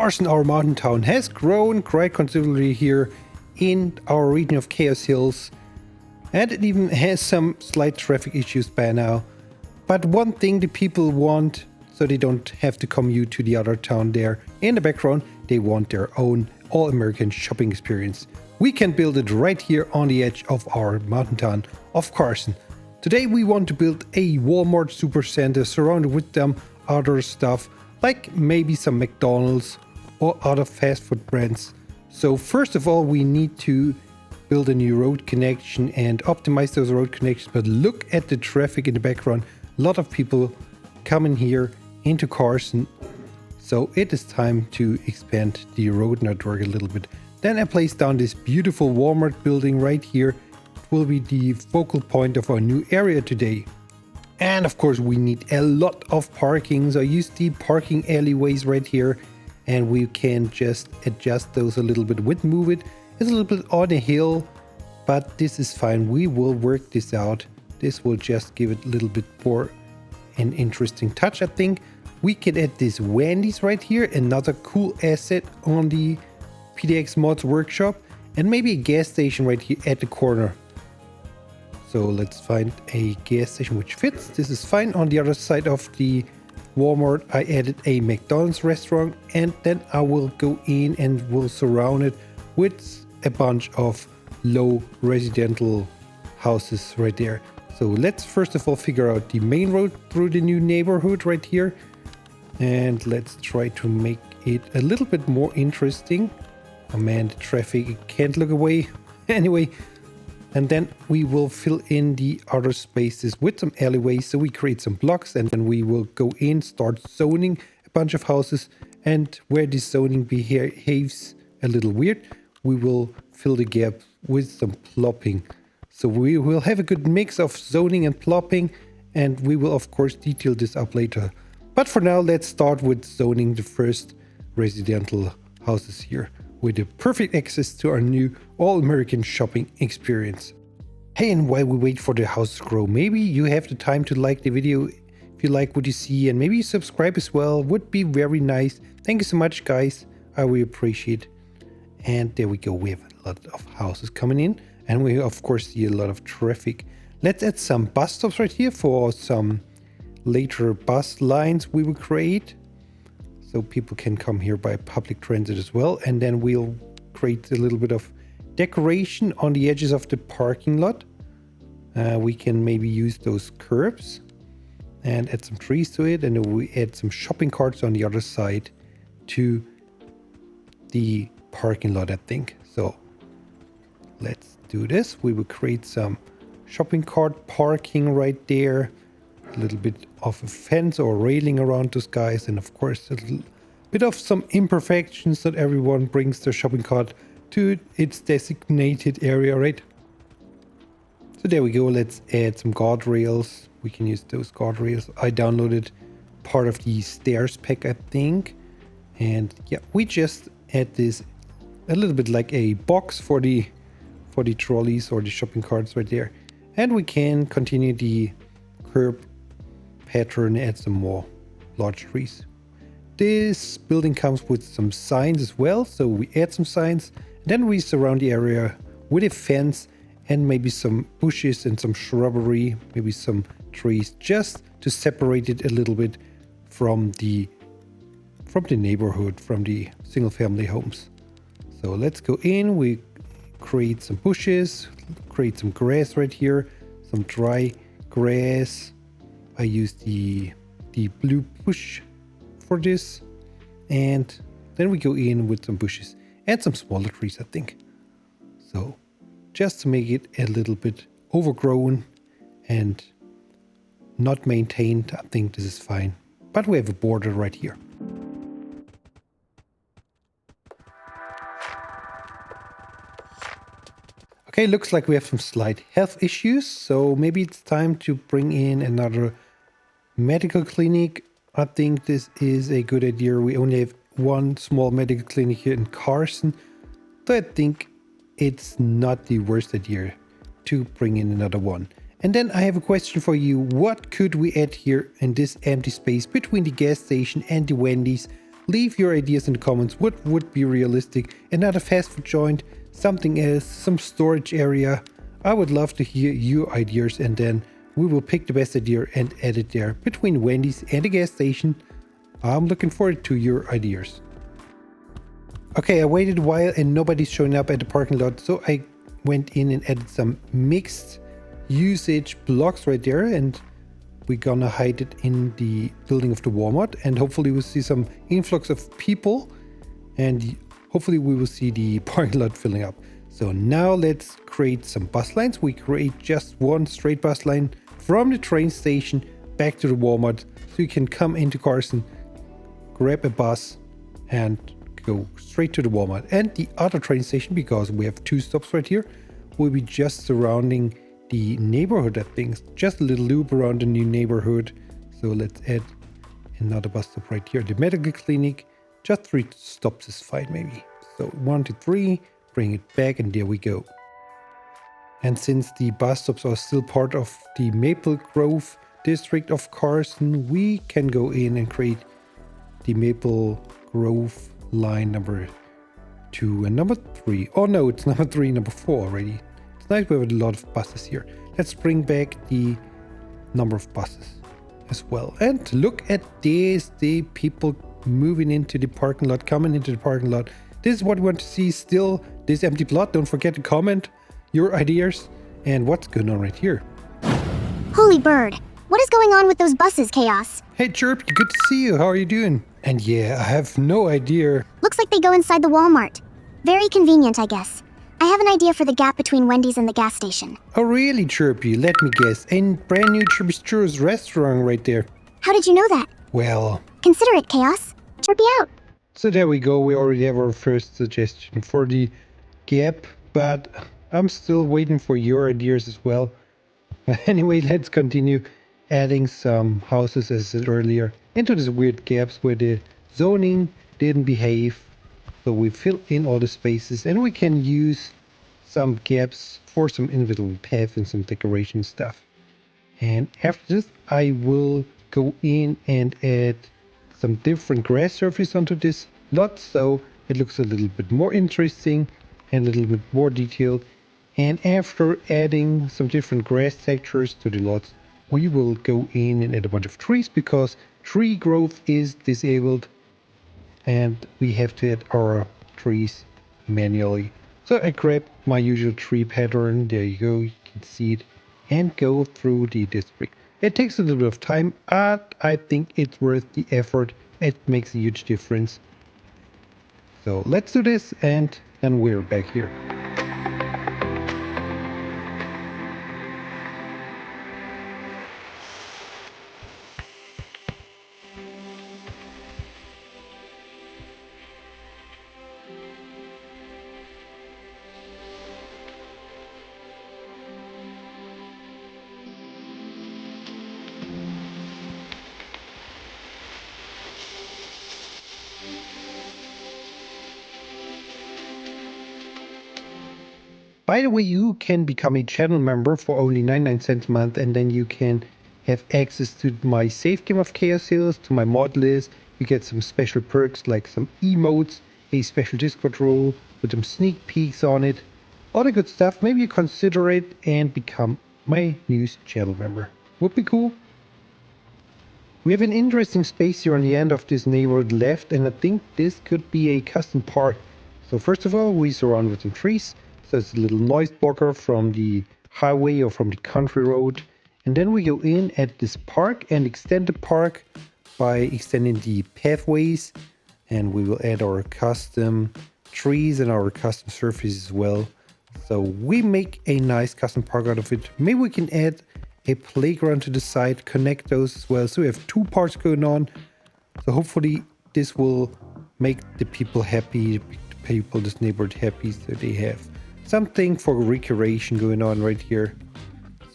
Carson, our mountain town, has grown quite considerably here in our region of Chaos Hills, and it even has some slight traffic issues by now. But one thing the people want, so they don't have to commute to the other town there in the background, they want their own all-American shopping experience. We can build it right here on the edge of our mountain town of Carson. Today we want to build a Walmart supercenter surrounded with some other stuff, like maybe some McDonald's or other fast food brands. So first of all, we need to build a new road connection and optimize those road connections. But look at the traffic in the background. A lot of people coming here into Carson. So it is time to expand the road network a little bit. Then I placed down this beautiful Walmart building right here. It will be the focal point of our new area today. And of course we need a lot of parking. So I use the parking alleyways right here, and we can just adjust those a little bit. Move it. It's a little bit on a hill, but this is fine. We will work this out. This will just give it a little bit more an interesting touch, I think. We can add this Wendy's right here, another cool asset on the PDX Mods workshop, and maybe a gas station right here at the corner. So let's find a gas station which fits. This is fine. On the other side of the Walmart, I added a McDonald's restaurant, and then I will go in and will surround it with a bunch of low residential houses right there. So let's first of all figure out the main road through the new neighborhood right here. And let's try to make it a little bit more interesting. Oh man, the traffic can't look away. Anyway, and then we will fill in the other spaces with some alleyways. So we create some blocks, and then we will go in, start zoning a bunch of houses. And where this zoning behaves a little weird, we will fill the gap with some plopping. So we will have a good mix of zoning and plopping, and we will of course detail this up later. But for now, let's start with zoning the first residential houses here with the perfect access to our new all-American shopping experience. Hey, and while we wait for the house to grow, maybe you have the time to like the video if you like what you see, and maybe subscribe as well. Would be very nice. Thank you so much, guys. I really appreciate it. And there we go. We have a lot of houses coming in, and we of course see a lot of traffic. Let's add some bus stops right here for some later bus lines we will create, so people can come here by public transit as well. And then we'll create a little bit of decoration on the edges of the parking lot. We can maybe use those curbs and add some trees to it, and then we add some shopping carts on the other side to the parking lot, I think. So let's do this. We will create some shopping cart parking right there, a little bit of a fence or railing around those guys, and of course a little bit of some imperfections that everyone brings their shopping cart to its designated area, right? So there we go. Let's add some guardrails. We can use those guardrails. I downloaded part of the stairs pack, I think, and yeah, we just add this a little bit like a box for the trolleys or the shopping carts right there. And we can continue the curb pattern, add some more large trees. This building comes with some signs as well, so we add some signs. Then we surround the area with a fence and maybe some bushes and some shrubbery, maybe some trees, just to separate it a little bit from the neighborhood, from the single family homes. So let's go in, we create some bushes, create some grass right here, some dry grass. I use the blue bush for this, and then we go in with some bushes and some smaller trees, I think. So just to make it a little bit overgrown and not maintained, I think this is fine. But we have a border right here. Okay, looks like we have some slight health issues, so maybe it's time to bring in another medical clinic. I think this is a good idea. We only have one small medical clinic here in Carson, so I think it's not the worst idea to bring in another one. And then I have a question for you. What could we add here in this empty space between the gas station and the Wendy's Leave your ideas in the comments. What would be realistic? Another fast food joint, something else, some storage area. I would love to hear your ideas, and then we will pick the best idea and add it there between Wendy's and the gas station. I'm looking forward to your ideas. Okay, I waited a while and nobody's showing up at the parking lot, so I went in and added some mixed usage blocks right there, and we're gonna hide it in the building of the Walmart, and hopefully we'll see some influx of people, and hopefully we will see the parking lot filling up. So now let's create some bus lines. We create just one straight bus line from the train station back to the Walmart, so you can come into Carson, grab a bus and go straight to the Walmart. And the other train station, because we have two stops right here, will be just surrounding the neighborhood, I think. Just a little loop around the new neighborhood. So let's add another bus stop right here. The medical clinic, just 3 stops is fine maybe. So 1 to 3, bring it back, and there we go. And since the bus stops are still part of the Maple Grove district of Carson, we can go in and create the Maple Grove line number 2 and number 3. Oh no, it's number 3, number 4 already. It's nice we have a lot of buses here. Let's bring back the number of buses as well. And look at this, the people moving into the parking lot, coming into the parking lot. This is what we want to see still, this empty plot. Don't forget to comment your ideas and what's going on right here. Holy bird. What is going on with those buses, Chaos? Hey Chirp, good to see you. How are you doing? And yeah, I have no idea. Looks like they go inside the Walmart. Very convenient, I guess. I have an idea for the gap between Wendy's and the gas station. Oh really, Chirpy? Let me guess. A brand new Chirpy's Churros restaurant right there. How did you know that? Well, Consider it, Chaos. Chirpy out. so there we go. We already have our first suggestion for the gap, but I'm still waiting for your ideas as well. Anyway, let's continue adding some houses, as I said earlier, into these weird gaps where the zoning didn't behave. So we fill in all the spaces, and we can use some gaps for some individual paths and some decoration stuff. And after this, I will go in and add some different grass surface onto this lot, so it looks a little bit more interesting and a little bit more detailed. And after adding some different grass textures to the lots, we will go in and add a bunch of trees, because tree growth is disabled and we have to add our trees manually. So I grab my usual tree pattern, there you go, you can see it, and go through the district. It takes a little bit of time, but I think it's worth the effort. It makes a huge difference. So let's do this, and then we're back here. By the way, you can become a channel member for only 99 cents a month, and then you can have access to my Safe Game of Chaos Hills, to my mod list. You get some special perks like some emotes, a special Discord role with some sneak peeks on it, all the good stuff. Maybe you consider it and become my new channel member. Would be cool. We have an interesting space here on the end of this neighborhood left, and I think this could be a custom park. So first of all, we surround with some trees. So it's a little noise blocker from the highway or from the country road. And then we go in at this park and extend the park by extending the pathways. And we will add our custom trees and our custom surfaces as well. So we make a nice custom park out of it. Maybe we can add a playground to the side, connect those as well. So we have 2 parts going on. So hopefully this will make the people happy, the people, this neighborhood happy, so they have something for recreation going on right here.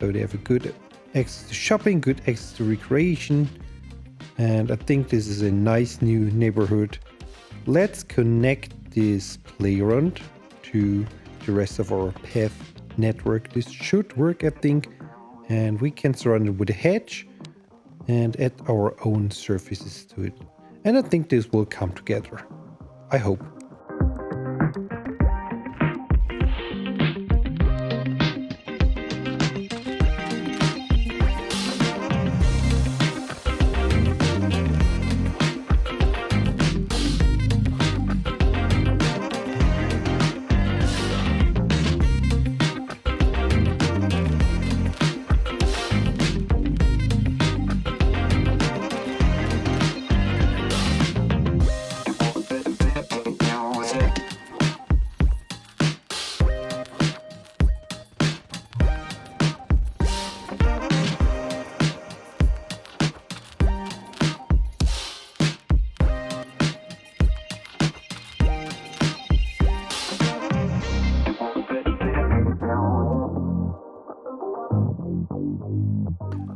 So they have a good access to shopping, good access to recreation. And I think this is a nice new neighborhood. Let's connect this playground to the rest of our path network. This should work, I think. And we can surround it with a hedge and add our own surfaces to it. And I think this will come together. I hope.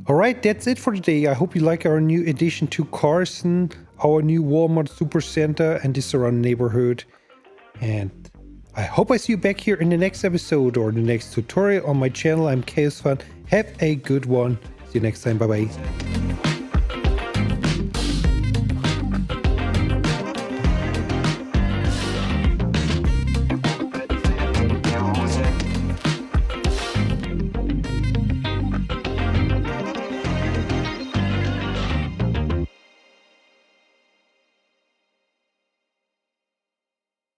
Alright, that's it for today. I hope you like our new addition to Carson, our new Walmart Supercenter and the surrounding neighborhood. And I hope I see you back here in the next episode or the next tutorial on my channel. I'm Chaos Fun. Have a good one. See you next time. Bye bye.